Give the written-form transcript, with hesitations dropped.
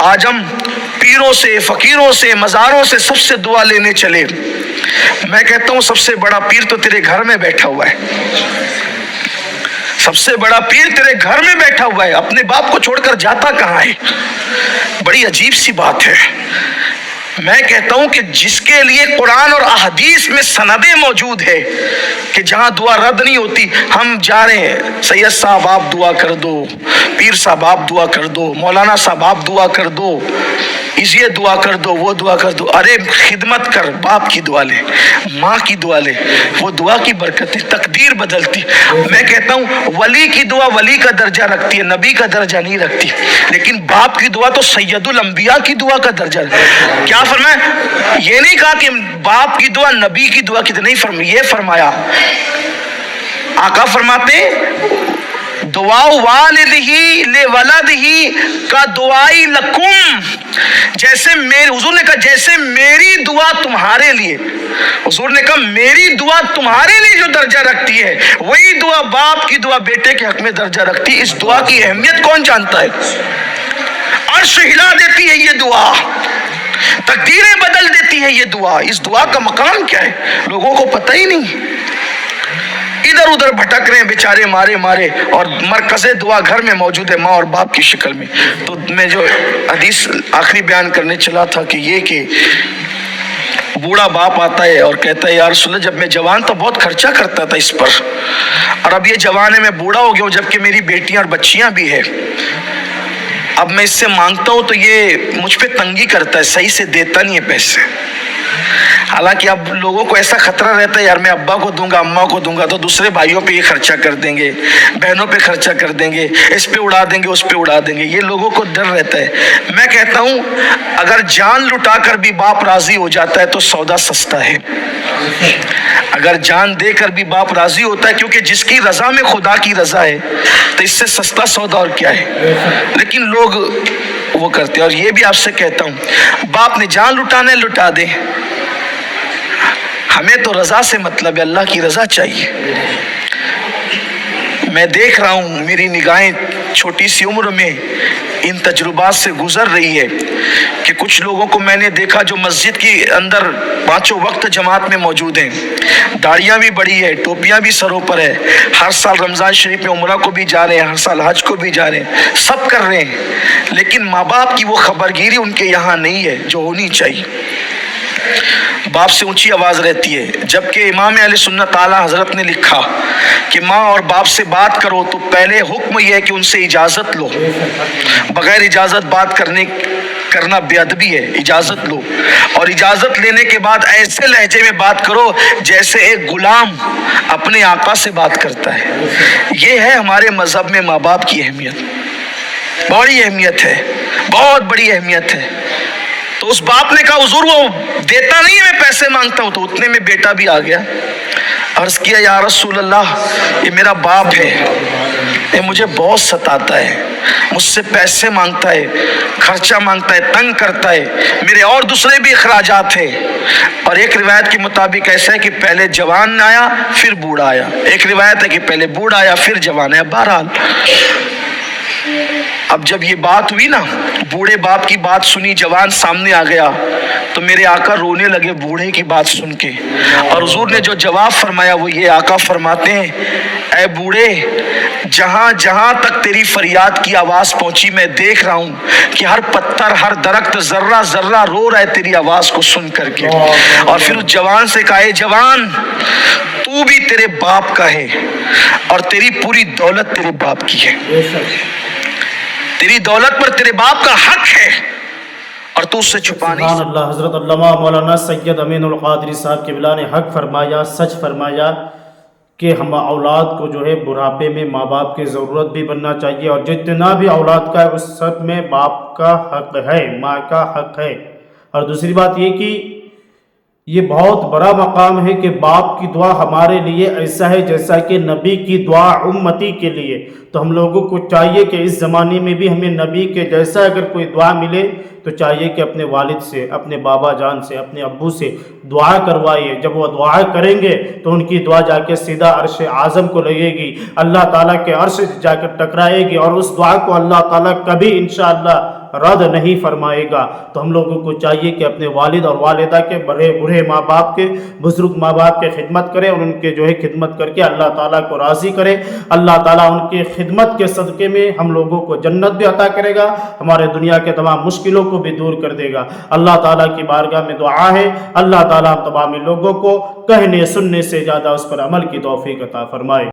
آج ہم پیروں سے، فقیروں سے، مزاروں سے سب سے دعا لینے چلے. میں کہتا ہوں سب سے بڑا پیر تو تیرے گھر میں بیٹھا ہوا ہے. سب سے بڑا پیر تیرے گھر میں بیٹھا ہوا ہے. اپنے باپ کو چھوڑ کر جاتا کہاں ہے؟ بڑی عجیب سی بات ہے. میں کہتا ہوں کہ جس کے لیے قرآن اور احادیث میں سندیں موجود ہے کہ جہاں دعا رد نہیں ہوتی، ہم جا رہے ہیں سید صاحب آپ دعا کر دو، پیر صاحب آپ دعا کر دو، مولانا صاحب آپ دعا کر دو، یہ دعا کر دو، وہ دعا کر دو. ارے خدمت کر، باپ کی دعا لے، ماں کی دعا لے، وہ دعا کی برکت ہے، تقدیر بدلتی. میں کہتا ہوں ولی کی دعا ولی کا درجہ رکھتی ہے، نبی کا درجہ نہیں رکھتی. لیکن باپ کی دعا تو سید الانبیاء کی دعا کا درجہ ہے. کیا فرمایا؟ یہ نہیں کہا کہ باپ کی دعا نبی کی دعا کی نہیں فرمایا. یہ فرمایا، آقا فرماتے دعا والدہی لولدہی کا دعائی لکم، جیسے میرے حضور نے کہا جیسے میری دعا تمہارے لیے، حضور نے کہا میری دعا تمہارے لیے جو درجہ رکھتی ہے وہی دعا باپ کی دعا بیٹے کے حق میں درجہ رکھتی ہے. اس دعا کی اہمیت کون جانتا ہے؟ عرش ہلا دیتی ہے یہ دعا، تقدیریں بدل دیتی ہے یہ دعا. اس دعا کا مقام کیا ہے لوگوں کو پتہ ہی نہیں. ادھر ادھر بھٹک رہے ہیں بیچارے مارے، اور مرکز دعا گھر میں موجود ہے، ماں اور باپ کی شکل میں. تو میں جو حدیث آخری بیان کرنے چلا تھا کہ یہ کہ بوڑھا باپ آتا ہے اور کہتا ہے یا رسول اللہ جب میں جوان تھا بہت خرچہ کرتا تھا اس پر، اور اب یہ جوان ہے میں بوڑھا ہو گیا ہوں جبکہ میری بیٹیاں اور بچیاں بھی ہیں، اب میں اس سے مانگتا ہوں تو یہ مجھ پہ تنگی کرتا ہے، صحیح سے دیتا نہیں ہے پیسے. حالانکہ اب لوگوں کو ایسا خطرہ رہتا ہے یار میں ابا کو دوں گا، اماں کو دوں گا تو دوسرے بھائیوں پہ یہ خرچہ کر دیں گے، بہنوں پہ خرچہ کر دیں گے، اس پہ اڑا دیں گے، اس پہ اڑا دیں گے. یہ لوگوں کو ڈر رہتا ہے. میں کہتا ہوں اگر جان لٹا کر بھی باپ راضی ہو جاتا ہے تو سودا سستا ہے. اگر جان دے کر بھی باپ راضی ہوتا ہے، کیونکہ جس کی رضا میں خدا کی رضا ہے، تو اس سے سستا سودا اور کیا ہے. لیکن لوگ وہ کرتے ہیں. اور یہ بھی آپ سے کہتا ہوں باپ نے جان لٹانا ہے لٹا دے، ہمیں تو رضا سے مطلب ہے، اللہ کی رضا چاہیے. میں دیکھ رہا ہوں میری نگاہیں چھوٹی سی عمر میں ان تجربات سے گزر رہی ہے کہ کچھ لوگوں کو میں نے دیکھا جو مسجد کی اندر پانچوں وقت جماعت میں موجود ہیں، داڑیاں بھی بڑی ہے، ٹوپیاں بھی سروں پر ہے، ہر سال رمضان شریف میں عمرہ کو بھی جا رہے ہیں، ہر سال حج کو بھی جا رہے ہیں، سب کر رہے ہیں، لیکن ماں باپ کی وہ خبرگیری ان کے یہاں نہیں ہے جو ہونی چاہیے. باپ سے اونچی آواز رہتی ہے، جبکہ امام اہل سنت اعلیٰ حضرت نے لکھا کہ ماں اور باپ سے بات کرو تو پہلے حکم یہ ہے کہ ان سے اجازت لو. بغیر اجازت بات کرنا بے ادبی ہے. اجازت لو، اور اجازت لینے کے بعد ایسے لہجے میں بات کرو جیسے ایک غلام اپنے آقا سے بات کرتا ہے. یہ ہے ہمارے مذہب میں ماں باپ کی اہمیت. بڑی اہمیت ہے، بہت بڑی اہمیت ہے. تو اس باپ نے کہا حضور وہ دیتا نہیں ہے، میں پیسے مانگتا ہوں. تو اتنے میں بیٹا بھی آ گیا. عرض کیا یا رسول اللہ یہ میرا باپ ہے، یہ مجھے بہت ستاتا ہے، مجھ سے پیسے مانگتا ہے، خرچہ مانگتا ہے، تنگ کرتا ہے، میرے اور دوسرے بھی اخراجات ہیں. اور ایک روایت کے مطابق ایسا ہے کہ پہلے جوان آیا پھر بوڑھا آیا، ایک روایت ہے کہ پہلے بوڑھا آیا پھر جوان آیا. بہرحال اب جب یہ بات ہوئی نا، بوڑھے باپ کی بات سنی، جوان سامنے آ گیا تو میرے آقا رونے لگے بوڑھے کی بات سن کے. اور حضور نے جو جواب فرمایا وہ یہ، آقا فرماتے ہیں اے بوڑھے جہاں جہاں تک تیری فریاد کی آواز پہنچی میں دیکھ رہا ہوں کہ ہر پتھر ہر درخت ذرہ ذرہ رو رہا ہے تیری آواز کو سن کر کے. اور پھر اس جوان سے کہا اے جوان تو بھی تیرے باپ کا ہے اور تیری پوری دولت تیرے باپ کی ہے، تیری دولت پر تیرے باپ کا حق ہے اور تو اس سے چھپا نہیں. سبحان اللہ. حضرت علامہ مولانا سید امین القادری صاحب قبلہ نے حق فرمایا، سچ فرمایا کہ ہم اولاد کو جو ہے بڑھاپے میں ماں باپ کی ضرورت بھی بننا چاہیے، اور جتنا بھی اولاد کا ہے اس سب میں باپ کا حق ہے، ماں کا حق ہے. اور دوسری بات یہ کہ یہ بہت بڑا مقام ہے کہ باپ کی دعا ہمارے لیے ایسا ہے جیسا کہ نبی کی دعا امتی کے لیے. تو ہم لوگوں کو چاہیے کہ اس زمانے میں بھی ہمیں نبی کے جیسا اگر کوئی دعا ملے تو چاہیے کہ اپنے والد سے، اپنے بابا جان سے، اپنے ابو سے دعا کروائیے. جب وہ دعا کریں گے تو ان کی دعا جا کے سیدھا عرش اعظم کو لگے گی، اللہ تعالیٰ کے عرش جا کر ٹکرائے گی، اور اس دعا کو اللہ تعالیٰ کبھی انشاءاللہ رد نہیں فرمائے گا۔ تو ہم لوگوں کو چاہیے کہ اپنے والد اور والدہ کے بڑے ماں باپ کے، بزرگ ماں باپ کے خدمت کرے اور ان کے خدمت کر کے اللہ تعالیٰ کو راضی کرے۔ اللہ تعالیٰ ان کی خدمت کے صدقے میں ہم لوگوں کو جنت بھی عطا کرے گا، ہمارے دنیا کے تمام مشکلوں کو بھی دور کر دے گا۔ اللہ تعالیٰ کی بارگاہ میں دعا ہے اللہ تعالیٰ تمام لوگوں کو کہنے سننے سے زیادہ اس پر عمل کی توفیق عطا فرمائے۔